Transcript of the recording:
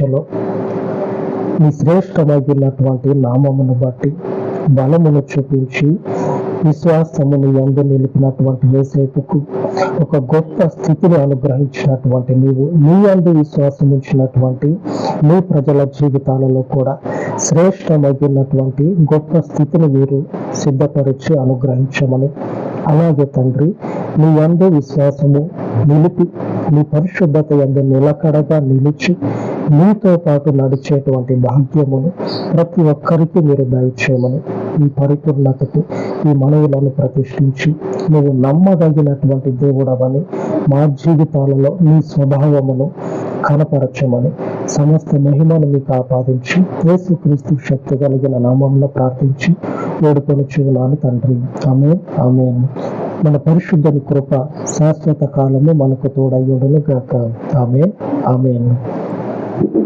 లో మీ శ్రేష్టమైనటువంటి నామమును బట్టి బలమును చూపించి విశ్వాసమును యందు నిలిపినటువంటి యేసేపుకు ఒక గొప్ప స్థితిని అనుగ్రహించినటువంటి నీవు నీ యందు విశ్వాసం ఉంచినటువంటి నీ ప్రజల జీవితాలలో కూడా శ్రేష్టమైనటువంటి గొప్ప స్థితిని మీరు సిద్ధపరిచి అనుగ్రహించమని, అలాగే తండ్రి నీ యందు విశ్వాసము నిలిపి నీ పరిశుద్ధత యందు నిలకడగా నిలిచి నీతో పాటు నడిచేటువంటి భాగ్యమును ప్రతి ఒక్కరికి మీరు దయచేయమని, ఈ పరిపూర్ణతకు ఈ మనవులను ప్రతిష్ఠించి నువ్వు నమ్మదగినటువంటి దేవుడవని మా జీవితాలలో నీ స్వభావమును కనపరచమని సమస్త మహిమను మీకు ఆపాదించి యేసుక్రీస్తు శక్తి కలిగిన నామంలో ప్రార్థించి వేడుకొనుచున్నాను తండ్రి. ఆమేన్, ఆమేన్. మన పరిశుద్ధుని కృప శాశ్వత కాలము మనకు తోడయ్యుండును గాక. ఆమేన్, ఆమేన్.